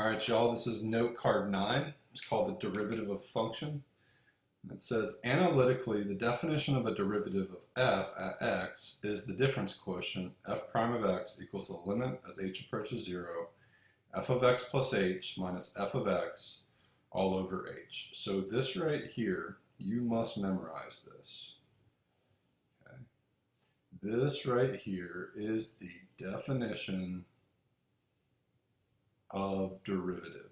All right, y'all, this is note card 9. It's called the derivative of function. It says, analytically, the definition of a derivative of f at x is the difference quotient f prime of x equals the limit as h approaches 0, f of x plus h minus f of x all over h. So this right here, you must memorize this. Okay. This right here is the definition of derivative.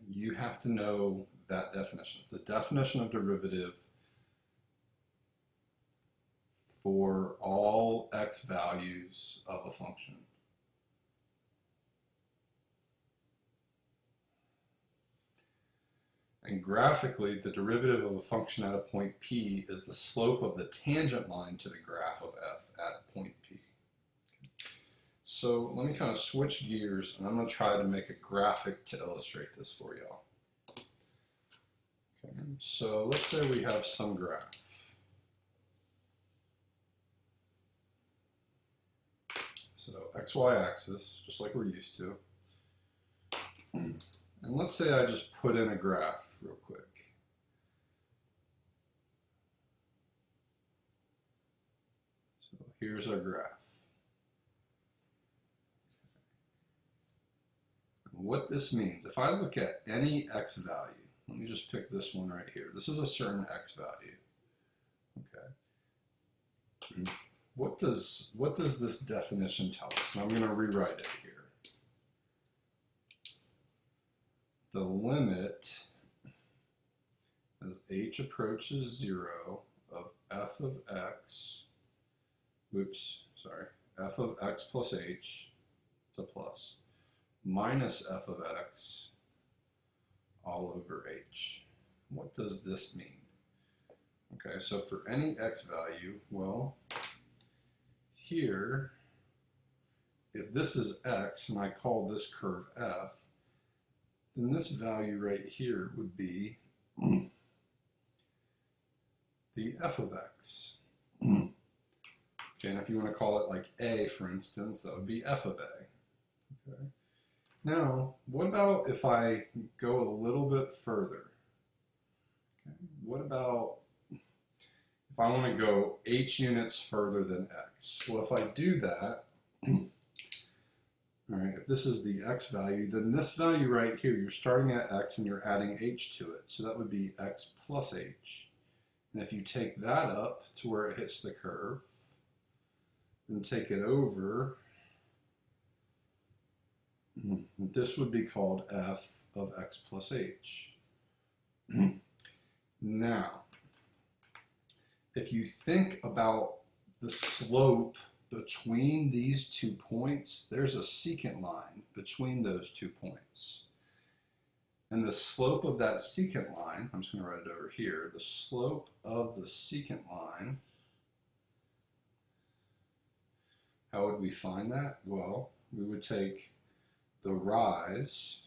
You have to know that definition. It's a definition of derivative for all x values of a function. And graphically, the derivative of a function at a point P is the slope of the tangent line to the graph of f at point P. So let me kind of switch gears, and I'm going to try to make a graphic to illustrate this for y'all. Okay, so let's say we have some graph. So xy axis, just like we're used to. And let's say I just put in a graph real quick. So here's our graph. What this means, if I look at any x value, let me just pick this one right here. This is a certain x value. Okay. What does this definition tell us? And I'm going to rewrite it here. The limit as h approaches 0 of f of x, f of x plus h, it's a plus, minus f of x all over h. What does this mean? Okay, so for any x value, well, here, if this is x and I call this curve f, then this value right here would be the f of x. Okay, and if you want to call it like a, for instance, that would be f of a. Okay. Now, what about if I go a little bit further? Okay. What about if I want to go h units further than x? Well, if I do that, all right, if this is the x value, then this value right here, you're starting at x and you're adding h to it. So that would be x plus h. And if you take that up to where it hits the curve, and take it over, this would be called f of x plus h. Now, if you think about the slope between these 2 points, there's a secant line between those 2 points. And the slope of that secant line, I'm just going to write it over here, the slope of the secant line, how would we find that? Well, we would take the rise,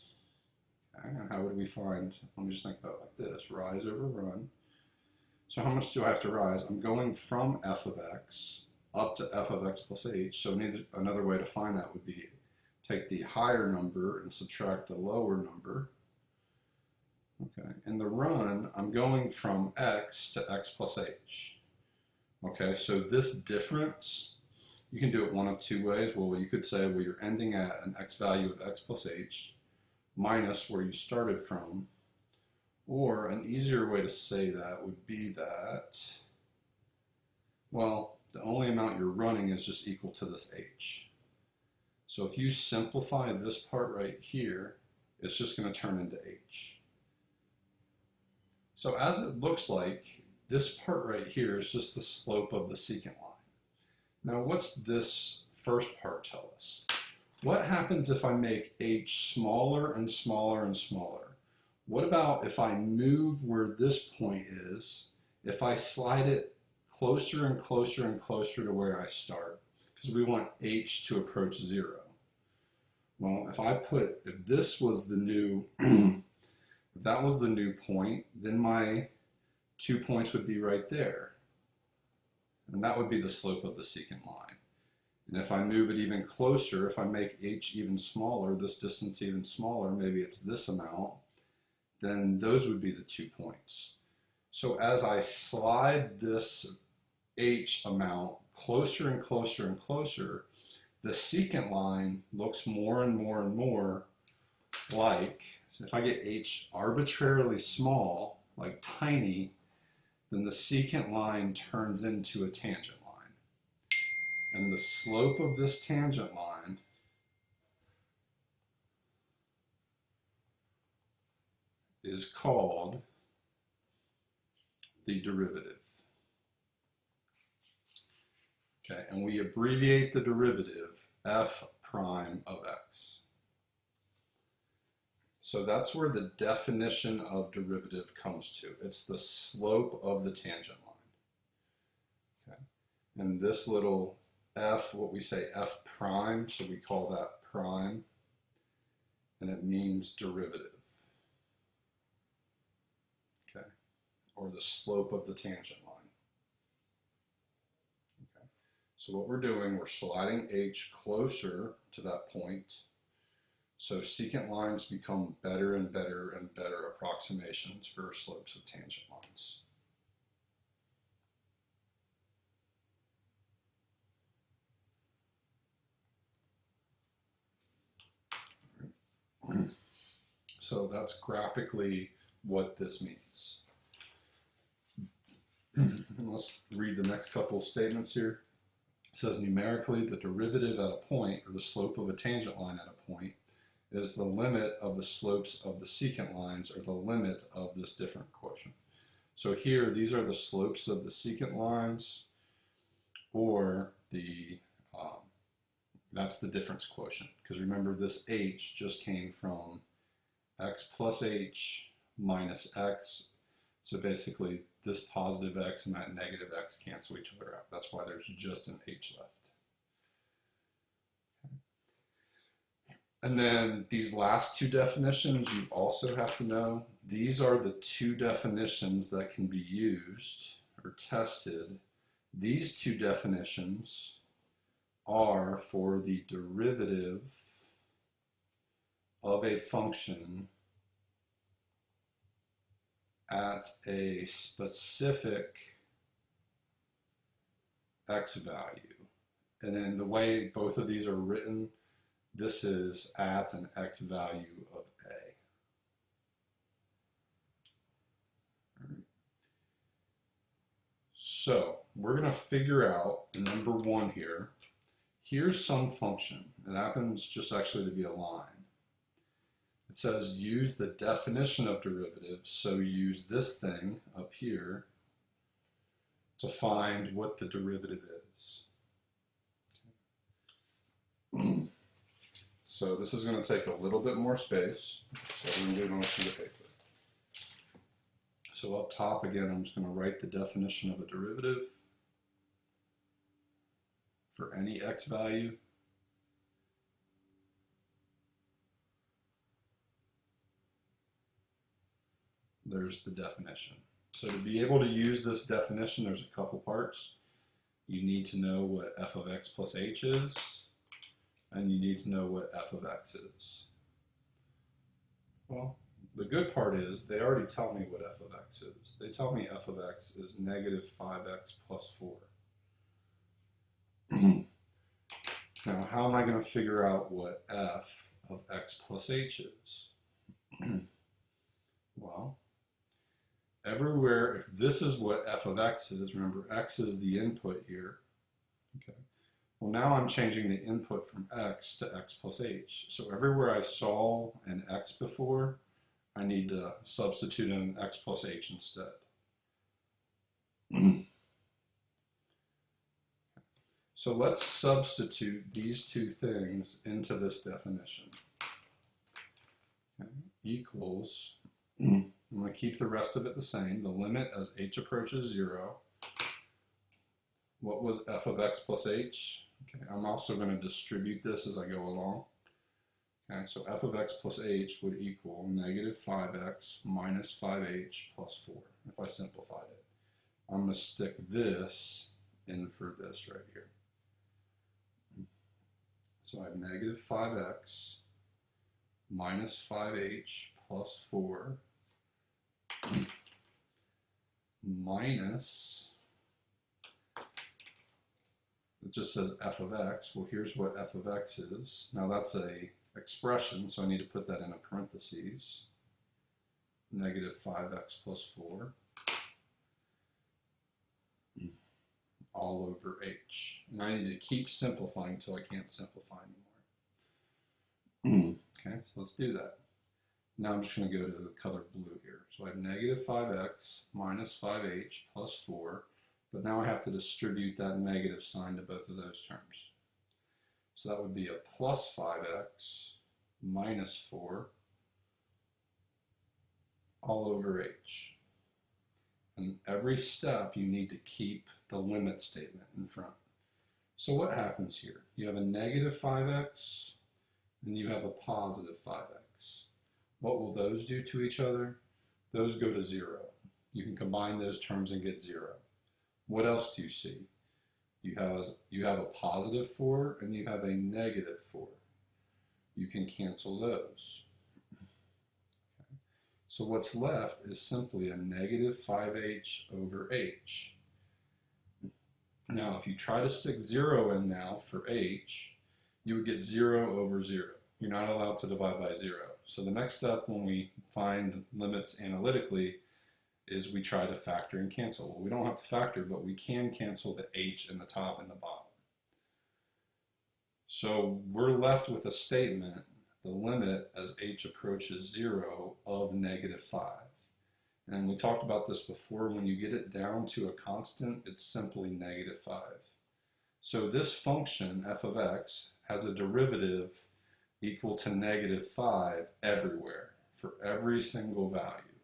okay, and how would we find, let me just think about it like this, rise over run. So how much do I have to rise? I'm going from f of x up to f of x plus h, so another way to find that would be take the higher number and subtract the lower number. Okay, and the run, I'm going from x to x plus h. Okay, so this difference, you can do it one of 2 ways. Well, you could say, well, you're ending at an x value of x plus h minus where you started from. Or an easier way to say that would be that, well, the only amount you're running is just equal to this h. So if you simplify this part right here, it's just going to turn into h. So as it looks like, this part right here is just the slope of the secant line. Now what's this first part tell us? What happens if I make h smaller and smaller and smaller? What about if I move where this point is, if I slide it closer and closer and closer to where I start? Because we want h to approach 0. Well, if this was the new, if that was the new point, then my 2 points would be right there. And that would be the slope of the secant line. And if I move it even closer, if I make h even smaller, this distance even smaller, maybe it's this amount, then those would be the 2 points. So as I slide this h amount closer and closer and closer, the secant line looks more and more and more like, so if I get h arbitrarily small, like tiny, then the secant line turns into a tangent line. And the slope of this tangent line is called the derivative. Okay, and we abbreviate the derivative f prime of x. So that's where the definition of derivative comes to. It's the slope of the tangent line. Okay, and this little f, what we say f prime, so we call that prime, and it means derivative. Okay, or the slope of the tangent line. Okay, so what we're doing, we're sliding h closer to that point, so secant lines become better and better and better approximations for slopes of tangent lines. So that's graphically what this means. Let's read the next couple of statements here. It says numerically the derivative at a point, or the slope of a tangent line at a point, is the limit of the slopes of the secant lines, or the limit of this different quotient. So here, these are the slopes of the secant lines, or the that's the difference quotient. Because remember, this h just came from x plus h minus x. So basically, this positive x and that negative x cancel each other out. That's why there's just an h left. And then these last two definitions you also have to know. These are the two definitions that can be used or tested. These two definitions are for the derivative of a function at a specific x value. And then the way both of these are written, this is at an x value of a. So we're going to figure out number one here. Here's some function. It happens just actually to be a line. It says use the definition of derivatives, so use this thing up here to find what the derivative is. Okay. So this is going to take a little bit more space, so we're going to do it on a sheet of paper. So up top again, I'm just going to write the definition of a derivative for any x value. There's the definition. So to be able to use this definition, there's a couple parts. You need to know what f of x plus h is, and you need to know what f of x is. Well, the good part is they already tell me what f of x is. They tell me f of x is negative 5x plus 4. Now, how am I going to figure out what f of x plus h is? Well, everywhere, if this is what f of x is, remember x is the input here. Okay. Well, now I'm changing the input from x to x plus h. So everywhere I saw an x before, I need to substitute in an x plus h instead. So let's substitute these two things into this definition. Okay. Equals, I'm going to keep the rest of it the same, the limit as h approaches 0. What was f of x plus h? Okay, I'm also going to distribute this as I go along. Okay, so f of x plus h would equal negative 5x minus 5h plus 4, if I simplified it. I'm going to stick this in for this right here. So I have negative 5x minus 5h plus 4 minus, it just says f of x. Well, here's what f of x is. Now that's a expression, so I need to put that in a parentheses. Negative 5x plus 4 all over h. And I need to keep simplifying until I can't simplify anymore. Okay, so let's do that. Now I'm just going to go to the color blue here. So I have negative 5x minus 5h plus 4, but now I have to distribute that negative sign to both of those terms. So that would be a plus 5x minus 4 all over h. And every step you need to keep the limit statement in front. So what happens here? You have a negative 5x and you have a positive 5x. What will those do to each other? Those go to 0. You can combine those terms and get 0. What else do you see? You have a positive 4 and you have a negative 4. You can cancel those. Okay. So what's left is simply a negative 5h over h. Now if you try to stick 0 in now for h, you would get 0 over 0. You're not allowed to divide by 0. So the next step when we find limits analytically is we try to factor and cancel. Well, we don't have to factor, but we can cancel the h in the top and the bottom. So we're left with a statement, the limit as h approaches 0 of negative 5. And we talked about this before, when you get it down to a constant, it's simply negative 5. So this function, f of x, has a derivative equal to negative 5 everywhere, for every single value.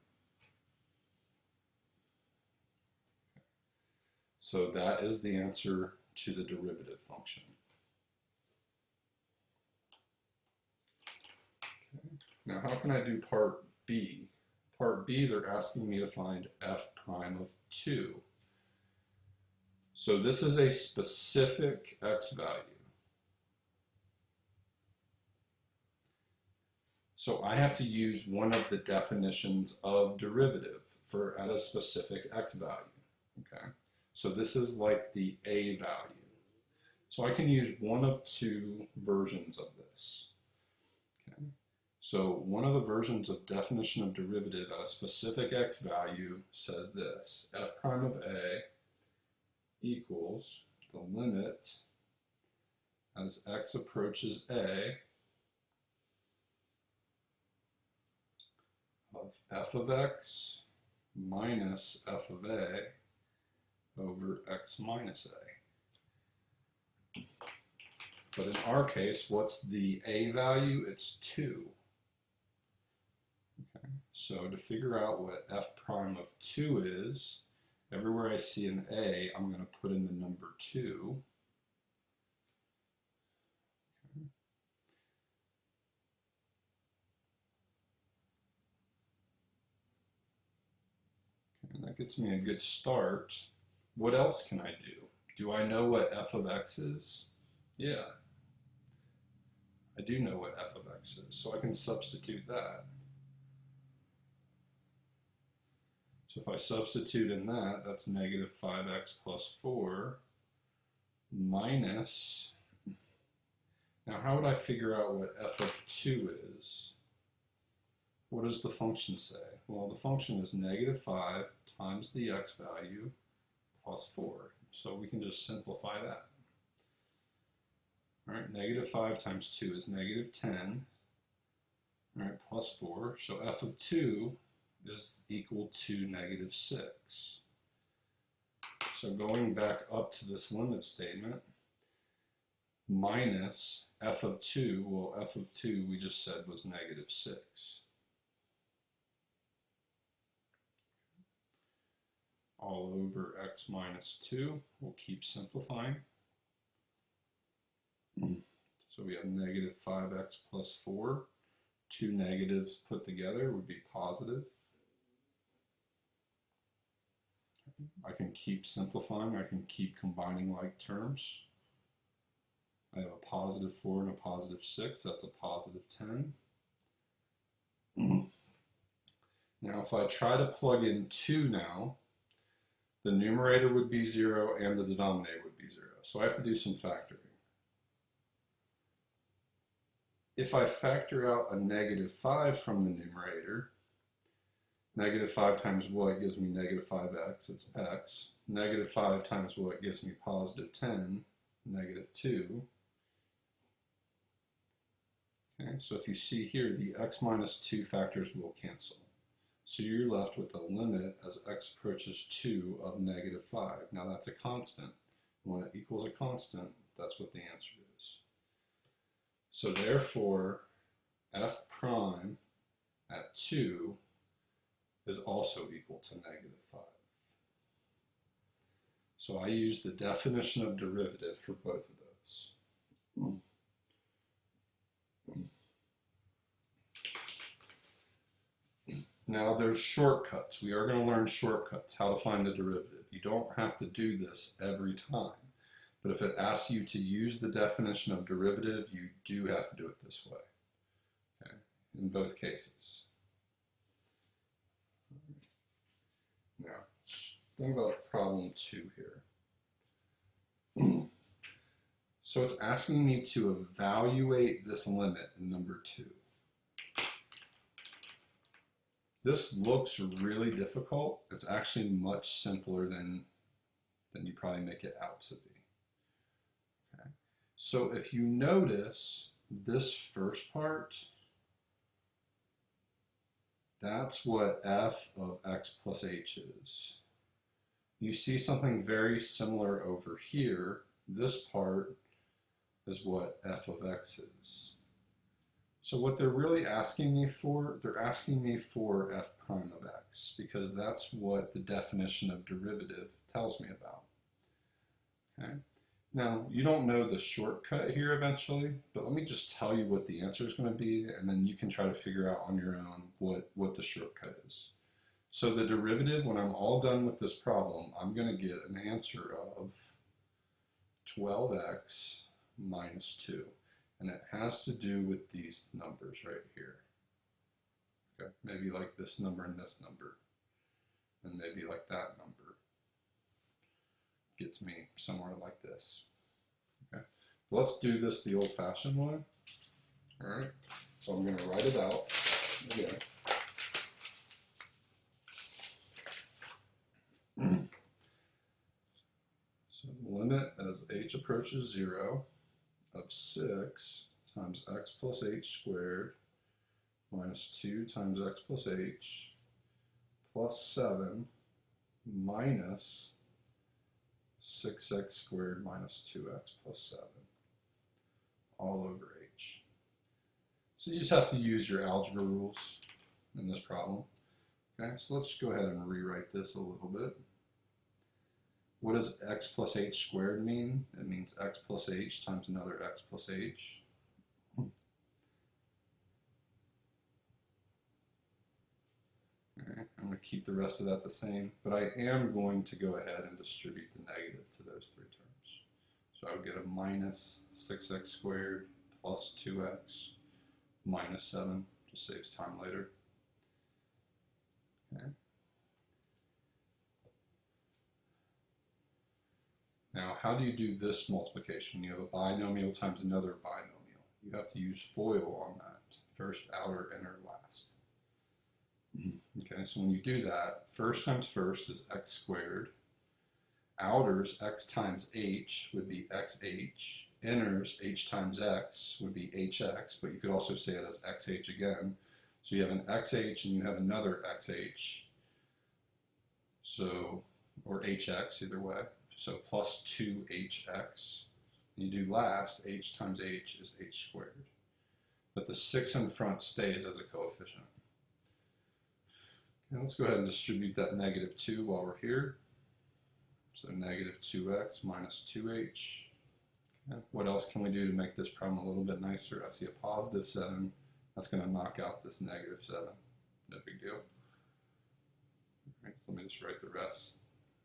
So that is the answer to the derivative function. Okay. Now how can I do part B? Part B, they're asking me to find f prime of 2. So this is a specific x value. So I have to use one of the definitions of derivative for at a specific x value. Okay. So this is like the a value. So I can use one of two versions of this. Okay. So one of the versions of definition of derivative at a specific x value says this: f prime of a equals the limit as x approaches a of f of x minus f of a over x minus a. But in our case, what's the a value? It's 2. Okay. So to figure out what f prime of 2 is, everywhere I see an a, I'm going to put in the number 2. Okay. And that gets me a good start. What else can I do? Do I know what f of x is? Yeah, I do know what f of x is, so I can substitute that. So if I substitute in that, that's negative 5x plus 4 minus, now how would I figure out what f of 2 is? What does the function say? Well, the function is negative 5 times the x value plus 4. So we can just simplify that. All right, negative 5 times 2 is negative 10. All right, plus 4. So f of 2 is equal to negative 6. So going back up to this limit statement, minus f of 2, well, f of 2 we just said was negative 6. All over x minus 2. We'll keep simplifying. So we have negative 5x plus 4. Two negatives put together would be positive. I can keep simplifying. I can keep combining like terms. I have a positive 4 and a positive 6. That's a positive 10. Now, if I try to plug in 2 now, the numerator would be 0 and the denominator would be 0. So I have to do some factoring. If I factor out a negative 5 from the numerator, negative 5 times what gives me negative 5x, it's x. Negative 5 times what gives me positive 10, negative 2. Okay, so if you see here, the x minus 2 factors will cancel. So you're left with a limit as x approaches 2 of negative 5. Now that's a constant. When it equals a constant, that's what the answer is. So therefore, f prime at 2 is also equal to negative 5. So I use the definition of derivative for both of those. Now there's shortcuts. We are going to learn shortcuts, how to find the derivative. You don't have to do this every time. But if it asks you to use the definition of derivative, you do have to do it this way. Okay? In both cases. Now, think about problem 2 here. So it's asking me to evaluate this limit in number 2. This looks really difficult. It's actually much simpler than you probably make it out to be. Okay. So if you notice this first part, that's what f of x plus h is. You see something very similar over here. This part is what f of x is. So what they're really asking me for, they're asking me for f prime of x, because that's what the definition of derivative tells me about. Okay. Now, you don't know the shortcut here eventually, but let me just tell you what the answer is going to be, and then you can try to figure out on your own what the shortcut is. So the derivative, when I'm all done with this problem, I'm going to get an answer of 12x minus 2. And it has to do with these numbers right here. Okay, maybe like this number and this number. And maybe like that number. Gets me somewhere like this. Okay, let's do this the old-fashioned way. All right, so I'm going to write it out again. So limit as h approaches 0 of 6 times x plus h squared minus 2 times x plus h plus 7 minus 6x squared minus 2x plus 7 all over h. So you just have to use your algebra rules in this problem. Okay, so let's go ahead and rewrite this a little bit. What does x plus h squared mean? It means x plus h times another x plus h. Alright, I'm going to keep the rest of that the same, but I am going to go ahead and distribute the negative to those 3 terms. So I would get a minus 6x squared plus 2x minus 7, just saves time later. Okay. Now, how do you do this multiplication? You have a binomial times another binomial. You have to use FOIL on that. First, outer, inner, last. Okay, so when you do that, first times first is x squared. Outers, x times h would be xh. Inners, h times x would be hx, but you could also say it as xh again. So you have an xh and you have another xh. So, or hx, either way. So plus 2hx. You do last, h times h is h squared. But the 6 in front stays as a coefficient. Now let's go ahead and distribute that negative 2 while we're here. So negative 2x minus 2h. Okay. What else can we do to make this problem a little bit nicer? I see a positive 7. That's going to knock out this negative 7. No big deal. All right, so let me just write the rest.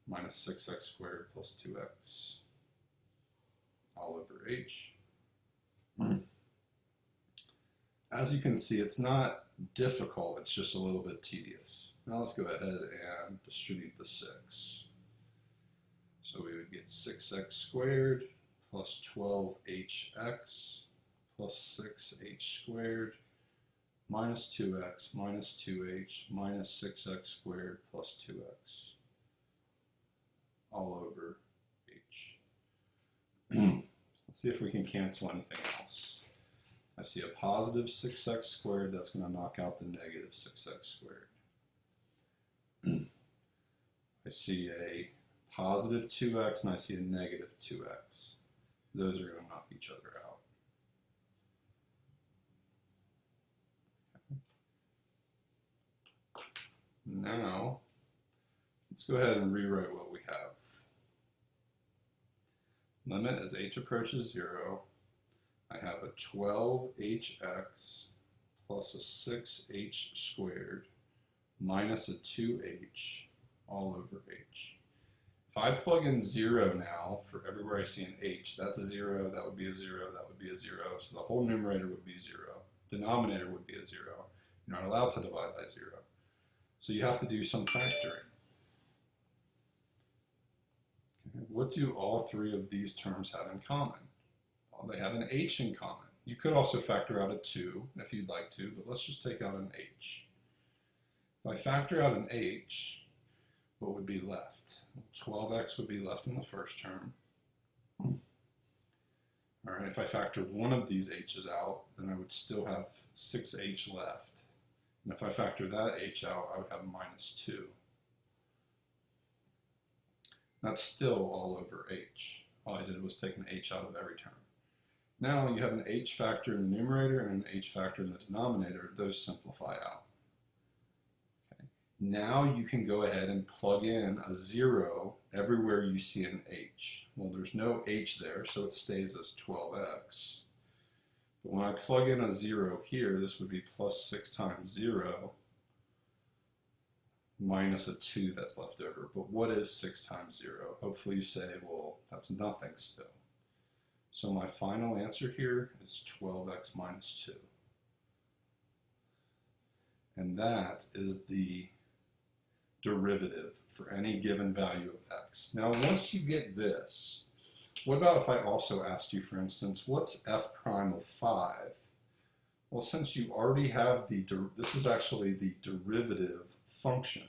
Minus 6x squared plus 2x all over h. as you can see, it's not difficult, it's just a little bit tedious. Now let's go ahead and distribute the 6. So we would get 6x squared plus 12hx plus 6h squared minus 2x minus 2h minus 6x squared plus 2x all over h. Let's see if we can cancel anything else. I see a positive 6x squared, that's going to knock out the negative 6x squared. I see a positive 2x and I see a negative 2x. Those are going to knock each other out. Now, let's go ahead and rewrite what we have. Limit as h approaches 0. I have a 12hx plus a 6h squared minus a 2h all over h. If I plug in 0 now for everywhere I see an h, that's a 0, that would be a 0, that would be a 0. So the whole numerator would be 0. Denominator would be a 0. You're not allowed to divide by 0. So you have to do some factoring. Okay. What do all three of these terms have in common? Well, they have an h in common. You could also factor out a 2 if you'd like to, but let's just take out an h. If I factor out an h, what would be left? 12x would be left in the first term. All right, if I factor one of these h's out, then I would still have 6h left. And if I factor that h out, I would have minus 2. That's still all over h. All I did was take an h out of every term. Now you have an h factor in the numerator and an h factor in the denominator. Those simplify out. Okay. Now you can go ahead and plug in a 0 everywhere you see an h. Well, there's no h there, so it stays as 12x. But when I plug in a 0 here, this would be plus 6 times 0 minus a 2 that's left over. But what is 6 times 0? Hopefully you say, well, that's nothing still. So my final answer here is 12x minus 2. And that is the derivative for any given value of x. Now once you get this, what about if I also asked you, for instance, what's f prime of 5? Well, since you already have this is actually the derivative function.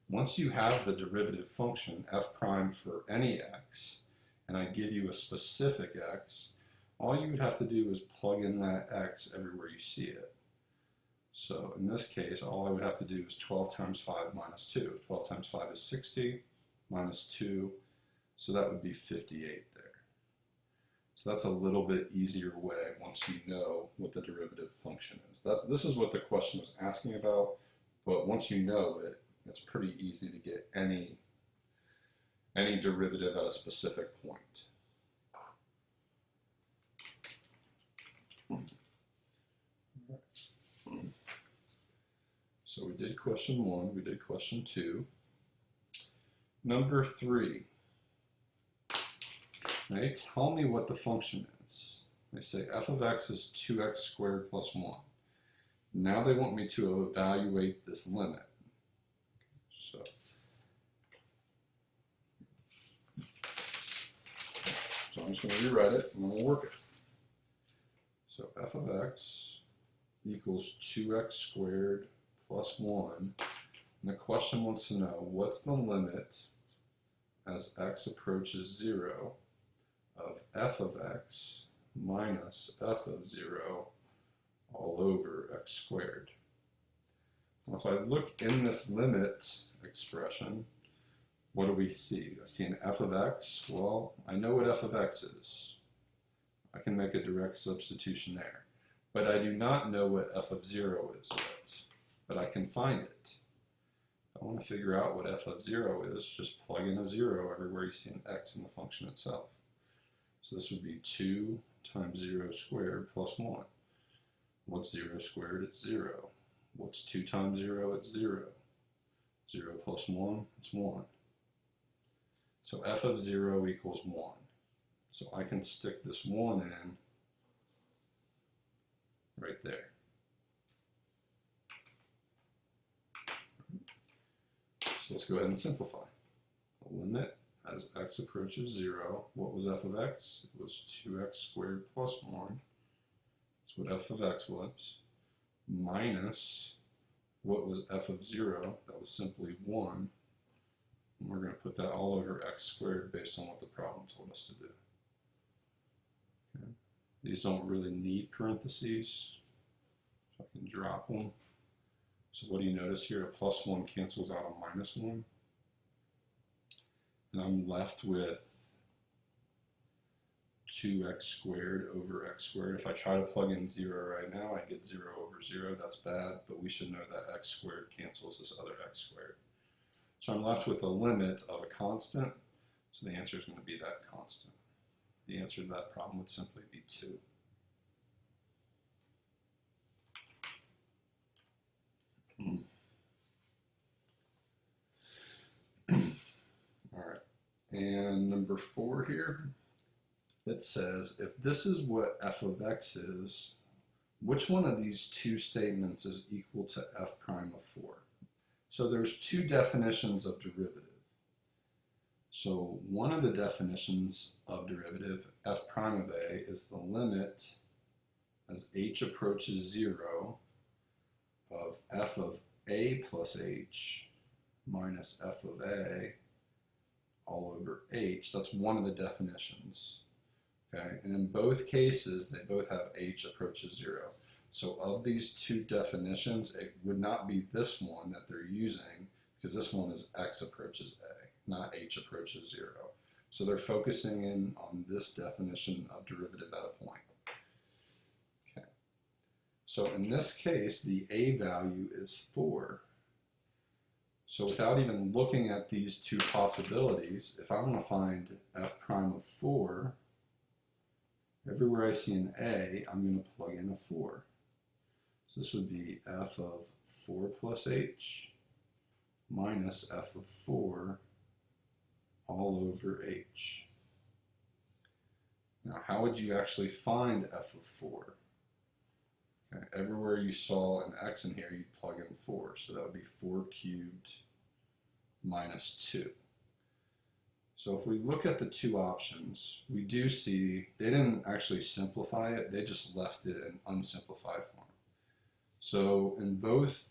Once you have the derivative function, f prime for any x, and I give you a specific x, all you would have to do is plug in that x everywhere you see it. So in this case, all I would have to do is 12 times 5 minus 2. 12 times 5 is 60, minus 2, so that would be 58 there. So that's a little bit easier way once you know what the derivative function is. This is what the question was asking about, but once you know it, it's pretty easy to get any derivative at a specific point. So we did question 1, we did question 2. Number 3. They tell me what the function is. They say f of x is 2x squared plus 1. Now they want me to evaluate this limit. So I'm just going to rewrite it and then we'll work it. So f of x equals 2x squared plus 1. And the question wants to know what's the limit as x approaches 0 of f of x minus f of 0 all over x squared. Well, if I look in this limit expression, what do we see? I see an f of x. Well, I know what f of x is. I can make a direct substitution there. But I do not know what f of 0 is yet. But I can find it. If I want to figure out what f of 0 is, just plug in a 0 everywhere you see an x in the function itself. So this would be 2 times 0 squared plus 1. What's 0 squared? It's 0. What's 2 times 0? It's 0. 0 plus 1, it's 1. So f of 0 equals 1. So I can stick this 1 in right there. So let's go ahead and simplify. The limit as x approaches 0, what was f of x? It was 2x squared plus 1. That's what f of x was. Minus, what was f of 0? That was simply 1. And we're going to put that all over x squared based on what the problem told us to do. Okay. These don't really need parentheses, so I can drop them. So what do you notice here? A plus 1 cancels out a minus 1. And I'm left with 2x squared over x squared. If I try to plug in 0 right now, I get 0 over 0. That's bad, but we should know that x squared cancels this other x squared. So I'm left with a limit of a constant, so the answer is going to be that constant. The answer to that problem would simply be 2. All right, and number 4 here, it says if this is what f of x is, which one of these two statements is equal to f prime of 4? So there's two definitions of derivative. So one of the definitions of derivative, f prime of a, is the limit as h approaches 0 of f of a plus h minus f of a all over h. That's one of the definitions. Okay, and in both cases, they both have h approaches 0. So of these two definitions, it would not be this one that they're using, because this one is x approaches a, not h approaches 0. So they're focusing in on this definition of derivative at a point. Okay. So in this case, the a value is 4. So without even looking at these two possibilities, if I want to find f prime of 4, everywhere I see an a, I'm going to plug in a 4. So this would be f of 4 plus h minus f of 4 all over h. Now, how would you actually find f of 4? Okay, everywhere you saw an x in here, you'd plug in 4. So that would be 4 cubed minus 2. So if we look at the two options, we do see they didn't actually simplify it, they just left it in unsimplified form. So in both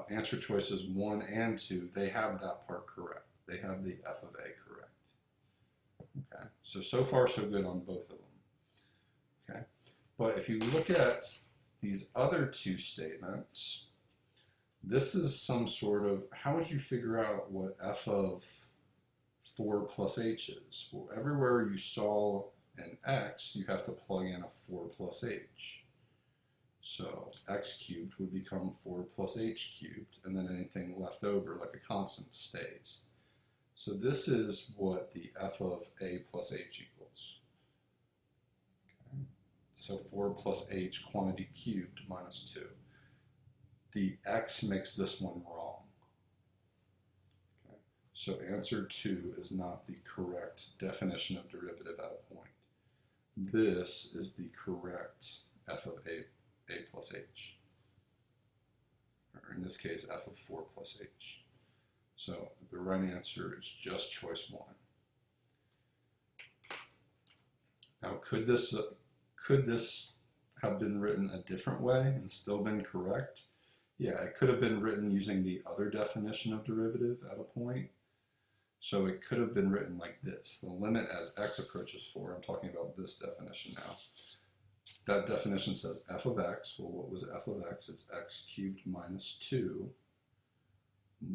answer choices 1 and 2, they have that part correct. They have the f of a correct. Okay, so far so good on both of them. Okay, but if you look at these other two statements, this is some sort of, how would you figure out what f of 4 plus h is? Well, everywhere you saw an x, you have to plug in a 4 plus h. So x cubed would become 4 plus h cubed, and then anything left over, like a constant, stays. So this is what the f of a plus h equals. Okay. So 4 plus h quantity cubed minus 2. The x makes this one wrong. Okay. So answer 2 is not the correct definition of derivative at a point. This is the correct f of a plus h. Or in this case, f of 4 plus h. So the right answer is just choice 1. Now, could this have been written a different way and still been correct? Yeah, it could have been written using the other definition of derivative at a point. So it could have been written like this. The limit as x approaches 4, I'm talking about this definition now. That definition says f of x, well, what was f of x? It's x cubed minus 2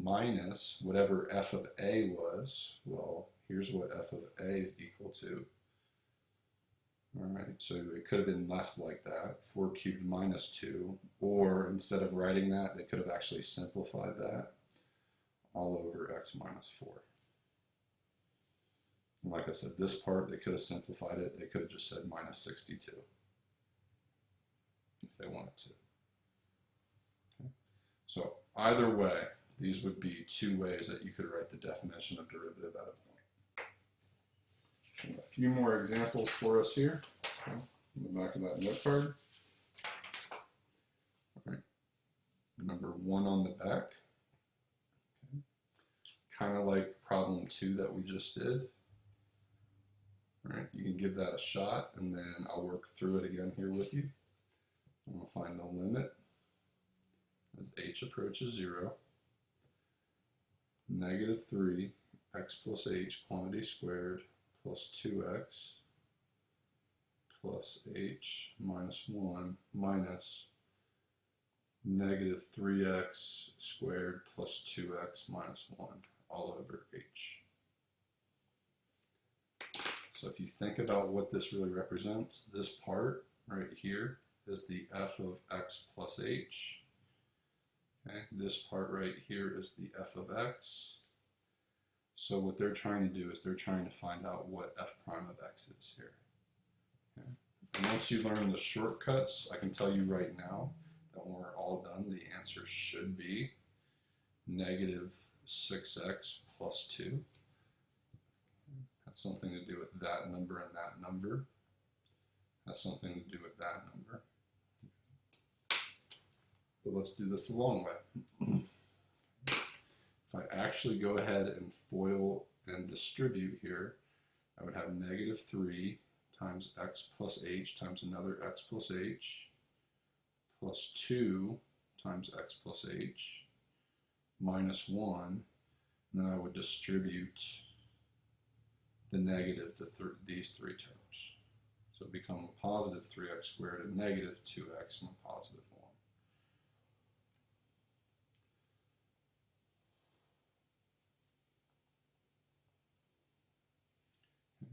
minus whatever f of a was. Well, here's what f of a is equal to. All right, so it could have been left like that, 4 cubed minus 2, or instead of writing that, they could have actually simplified that all over x minus 4. And like I said, this part, they could have simplified it. They could have just said minus 62 if they wanted to. Okay. So either way, these would be two ways that you could write the definition of derivative at a point. And a few more examples for us here. Okay. On the back of that note card. number 1 on the back. Okay. Kind of like problem 2 that we just did. All right, you can give that a shot, and then I'll work through it again here with you. I'm going to find the limit as h approaches 0. Negative 3 x plus h quantity squared plus 2x plus h minus 1 minus negative 3x squared plus 2x minus 1 all over h. So if you think about what this really represents, this part right here is the f of x plus h. Okay, this part right here is the f of x. So what they're trying to do is they're trying to find out what f prime of x is here. Okay. And once you learn the shortcuts, I can tell you right now that when we're all done, the answer should be negative 6x plus 2. Has something to do with that number and that number. Has something to do with that number. But let's do this the long way. If I actually go ahead and FOIL and distribute here, I would have negative 3 times x plus h times another x plus h plus 2 times x plus h minus 1, and then I would distribute the negative to these 3 terms. So it becomes a positive 3x squared and negative 2x and a positive 1.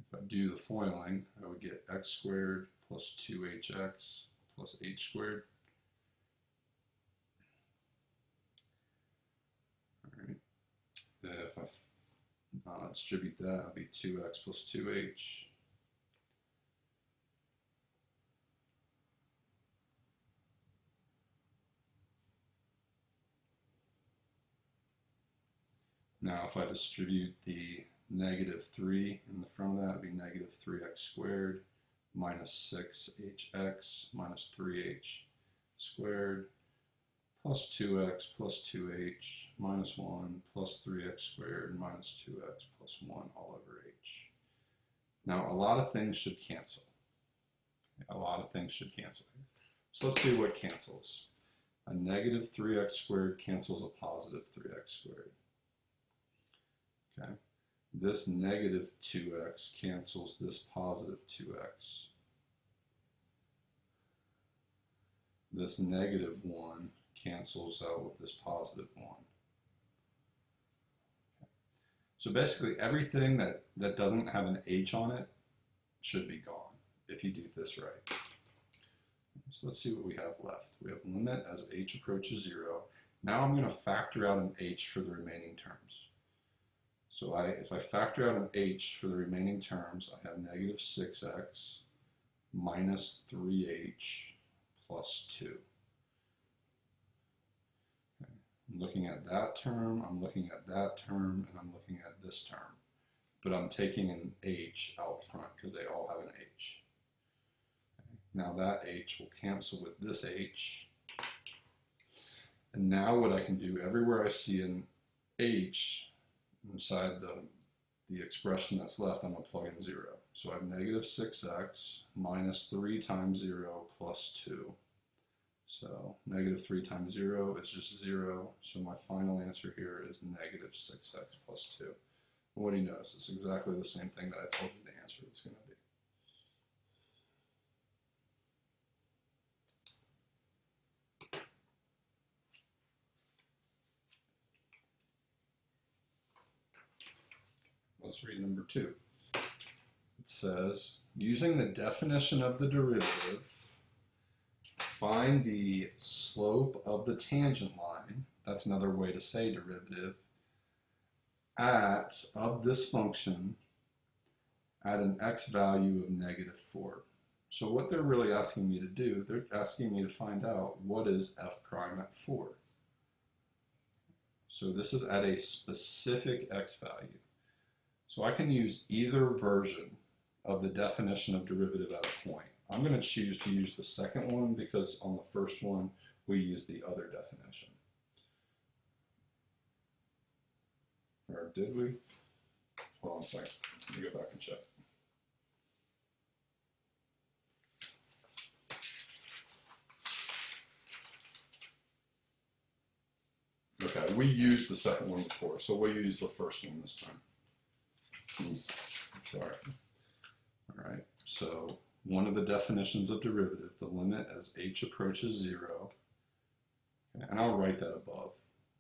If I do the FOILing, I would get x squared plus 2hx plus h squared. All right. If I distribute that, it'll be 2x plus 2h. Now if I distribute the negative 3 in the front of that, it would be negative 3x squared minus 6hx minus 3h squared plus 2x plus 2h minus 1 plus 3x squared minus 2x plus 1 all over h. Now a lot of things should cancel. A lot of things should cancel here. So let's see what cancels. A negative 3x squared cancels a positive 3x squared. Okay. This negative 2x cancels this positive 2x. This negative 1 cancels out with this positive 1. Okay. So basically everything that doesn't have an h on it should be gone if you do this right. So let's see what we have left. We have limit as h approaches 0. Now I'm going to factor out an h for the remaining terms. So if I factor out an h for the remaining terms, I have negative 6x minus 3h plus 2. Okay. I'm looking at that term, I'm looking at that term, and I'm looking at this term. But I'm taking an h out front because they all have an h. Okay. Now that h will cancel with this h. And now what I can do, everywhere I see an h, inside the expression that's left, I'm going to plug in 0. So I have negative 6x minus 3 times 0 plus 2. So negative 3 times 0 is just 0. So my final answer here is negative 6x plus 2. And what do you notice? It's exactly the same thing that I told you the answer was going to be. Let's read number 2. It says, using the definition of the derivative, find the slope of the tangent line, that's another way to say derivative, of this function at an x value of negative 4. So what they're really asking me to do, they're asking me to find out what is f prime at 4. So this is at a specific x value. So I can use either version of the definition of derivative at a point. I'm going to choose to use the second one because on the first one we use the other definition. Or did we? Hold on a second. Let me go back and check. Okay, we used the second one before, so we'll use the first one this time. Sorry. All right, so one of the definitions of derivative, the limit as h approaches 0, okay, and I'll write that above.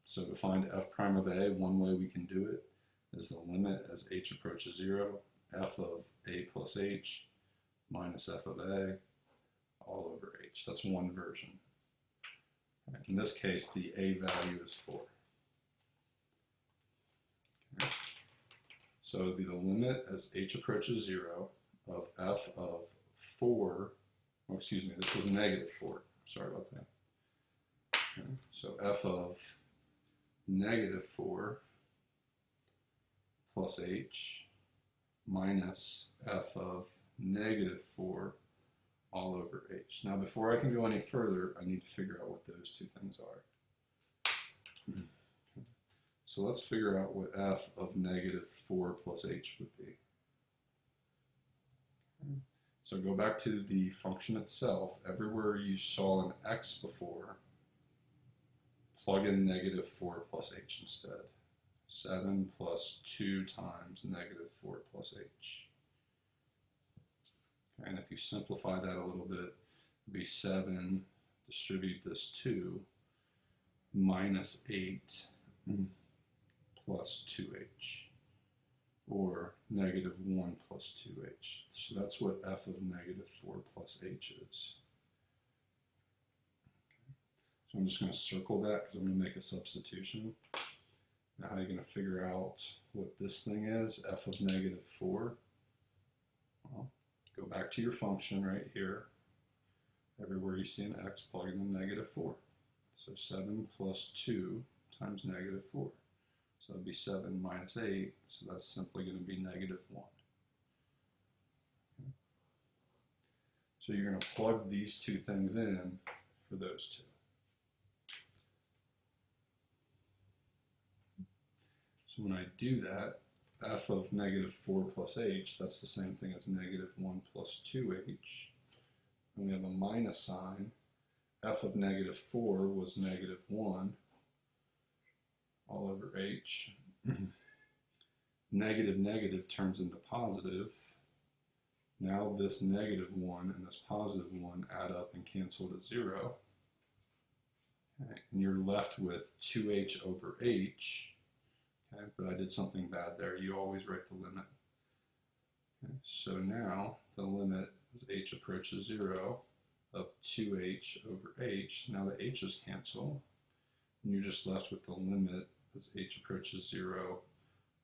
So to find f prime of a, one way we can do it is the limit as h approaches 0, f of a plus h minus f of a all over h. That's one version. In this case, the a value is 4. Okay. So it would be the limit as h approaches 0 of f of 4, oh, excuse me, this was negative 4. Sorry about that. Okay. So f of negative 4 plus h minus f of negative 4 all over h. Now before I can go any further, I need to figure out what those two things are. So let's figure out what f of negative 4 plus h would be. So go back to the function itself. Everywhere you saw an x before, plug in negative 4 plus h instead. 7 plus 2 times negative 4 plus h. And if you simplify that a little bit, it'd be 7, distribute this 2, minus 8 plus 2h, or negative 1 plus 2h. So that's what f of negative 4 plus h is. So I'm just going to circle that because I'm going to make a substitution. Now how are you going to figure out what this thing is, f of negative 4? Well, go back to your function right here. Everywhere you see an x, plug in the negative 4. So 7 plus 2 times negative 4. So that would be 7 minus 8, so that's simply going to be negative 1. Okay. So you're going to plug these two things in for those two. So when I do that, f of negative 4 plus h, that's the same thing as negative 1 plus 2h. And we have a minus sign. F of negative 4 was negative 1 all over h. Negative negative turns into positive. Now this negative 1 and this positive 1 add up and cancel to 0. Okay. And you're left with 2h over h. Okay, but I did something bad there. You always write the limit. Okay, so now the limit as h approaches 0 of 2h over h. Now the h's cancel, and you're just left with the limit as h approaches 0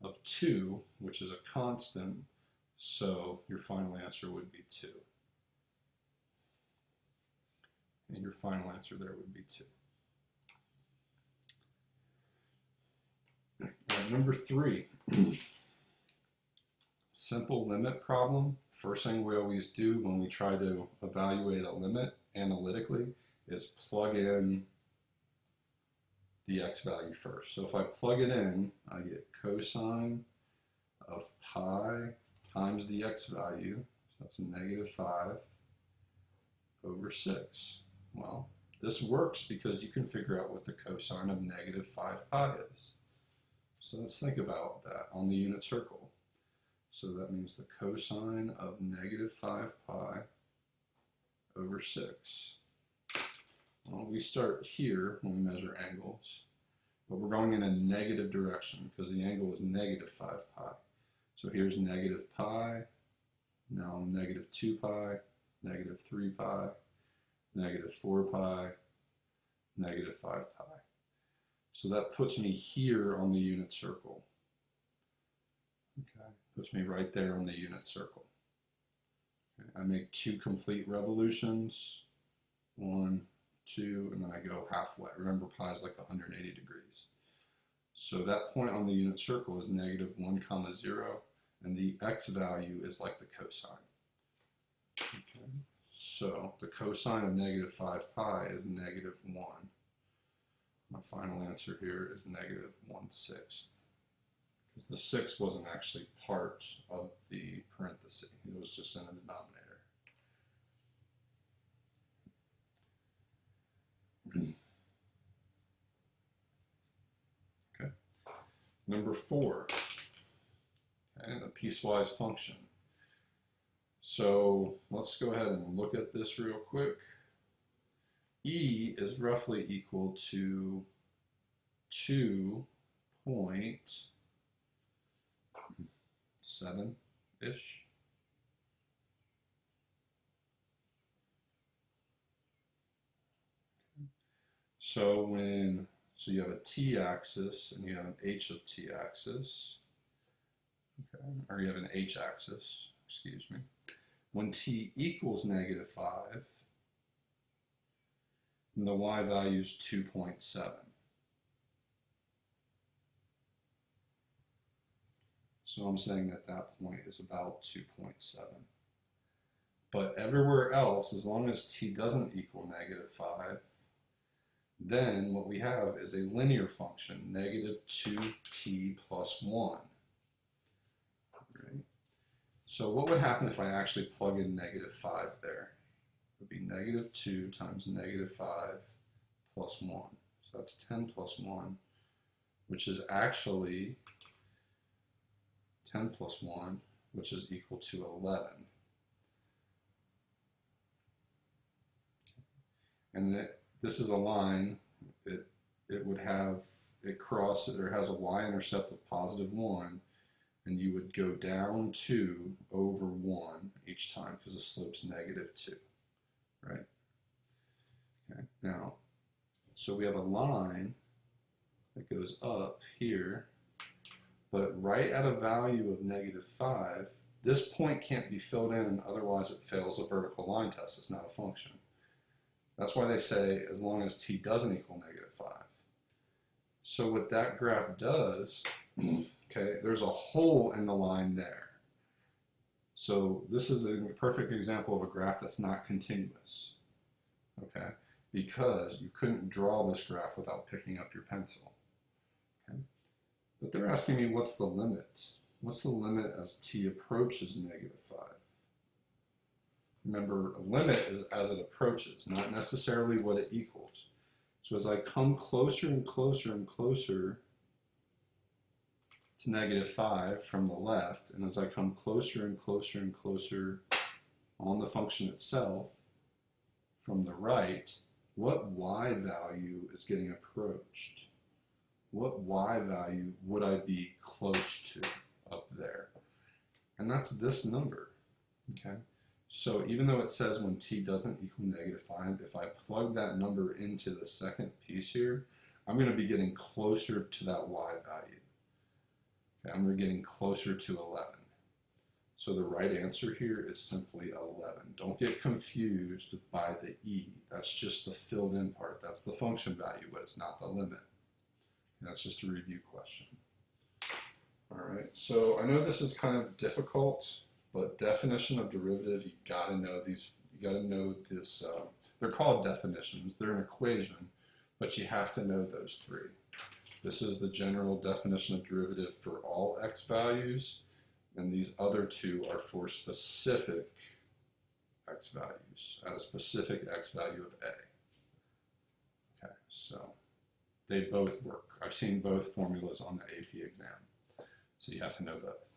of 2, which is a constant, so your final answer would be 2. And your final answer there would be 2. Number 3, simple limit problem. First thing we always do when we try to evaluate a limit analytically is plug in the x value first. So if I plug it in, I get cosine of pi times the x value, so that's negative 5 over 6. Well, this works because you can figure out what the cosine of negative 5 pi is. So let's think about that on the unit circle. So that means the cosine of negative 5 pi over 6. Well, we start here when we measure angles, but we're going in a negative direction because the angle is negative 5 pi. So here's negative pi, now negative 2 pi, negative 3 pi, negative 4 pi, negative 5 pi. So that puts me here on the unit circle. Okay, puts me right there on the unit circle. Okay, I make 2 complete revolutions, 1, 2, and then I go halfway. Remember, pi is like 180 degrees. So that point on the unit circle is negative 1 comma 0, and the x value is like the cosine. Okay, so the cosine of negative 5 pi is negative 1. My final answer here is negative 1/6. because the 6 wasn't actually part of the parenthesis. It was just in the denominator. Okay. Number 4, okay, the piecewise function. So let's go ahead and look at this real quick. E is roughly equal to 2.7-ish. So you have a t-axis and you have an h of t-axis, okay, or you have an h-axis, excuse me. When t equals -5, then the y value is 2.7. So I'm saying that that point is about 2.7. But everywhere else, as long as t doesn't equal -5, then what we have is a linear function, -2t plus 1. Right? So what would happen if I actually plug in -5 there? It would be -2 times -5 plus 1. So that's 10 plus 1, which is actually 10 plus 1, which is equal to 11. And this is a line, it would have, it crosses, or has a y-intercept of +1, and you would go down 2 over 1 each time because the slope's -2, right? Okay, now, so we have a line that goes up here, but right at a value of -5, this point can't be filled in, otherwise it fails a vertical line test. It's not a function. That's why they say as long as t doesn't equal -5. So what that graph does, okay, there's a hole in the line there. So this is a perfect example of a graph that's not continuous, okay, because you couldn't draw this graph without picking up your pencil. Okay? But they're asking me, what's the limit? What's the limit as t approaches -5? Remember, a limit is as it approaches, not necessarily what it equals. So as I come closer and closer and closer to -5 from the left, and as I come closer and closer and closer on the function itself from the right, what y value is getting approached? What y value would I be close to up there? And that's this number, okay? So even though it says when t doesn't equal -5, if I plug that number into the second piece here, I'm going to be getting closer to that y value. Okay, I'm getting closer to 11. So the right answer here is simply 11. Don't get confused by the e. That's just the filled in part. That's the function value, but it's not the limit. And that's just a review question. All right, so I know this is kind of difficult, but definition of derivative, you gotta know these, you gotta know this, they're called definitions, they're an equation, but you have to know those 3. This is the general definition of derivative for all x values, and these other 2 are for specific x values, at a specific x value of a. Okay, so they both work. I've seen both formulas on the AP exam, so you have to know both.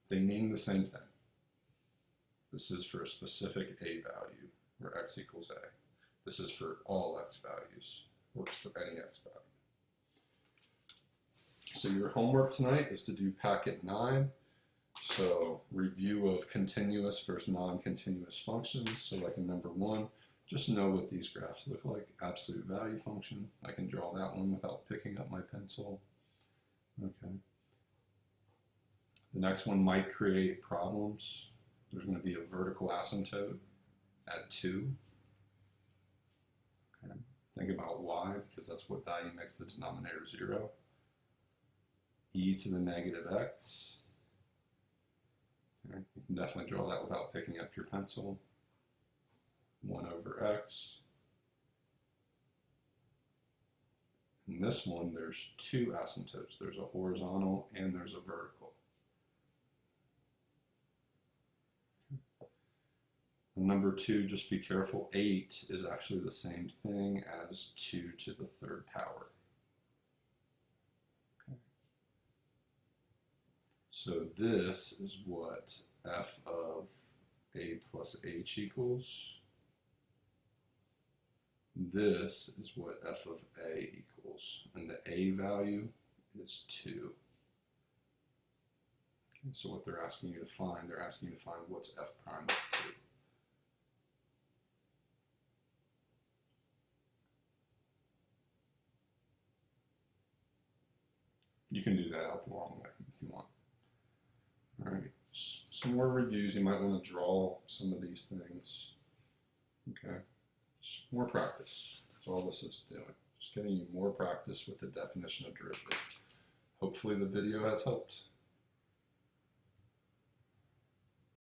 They mean the same thing. This is for a specific a value, where x equals a. This is for all x values, works for any x value. So your homework tonight is to do packet 9. So review of continuous versus non-continuous functions. So like in number 1, just know what these graphs look like. Absolute value function. I can draw that one without picking up my pencil. Okay. The next one might create problems. There's going to be a vertical asymptote at 2. Okay. Think about y, because that's what value makes the denominator 0. E to the negative x. Okay. You can definitely draw that without picking up your pencil. 1 over x. In this one, there's two asymptotes. There's a horizontal and there's a vertical. And number 2, just be careful, 8 is actually the same thing as 2 to the third power. Okay. So this is what f of a plus h equals. This is what f of a equals, and the a value is 2. Okay, so what they're asking you to find, they're asking you to find what's f prime of 2. You can do that out the long way if you want. All right, some more reviews. You might want to draw some of these things. Okay, just more practice. That's all this is doing. Just getting you more practice with the definition of derivative. Hopefully the video has helped.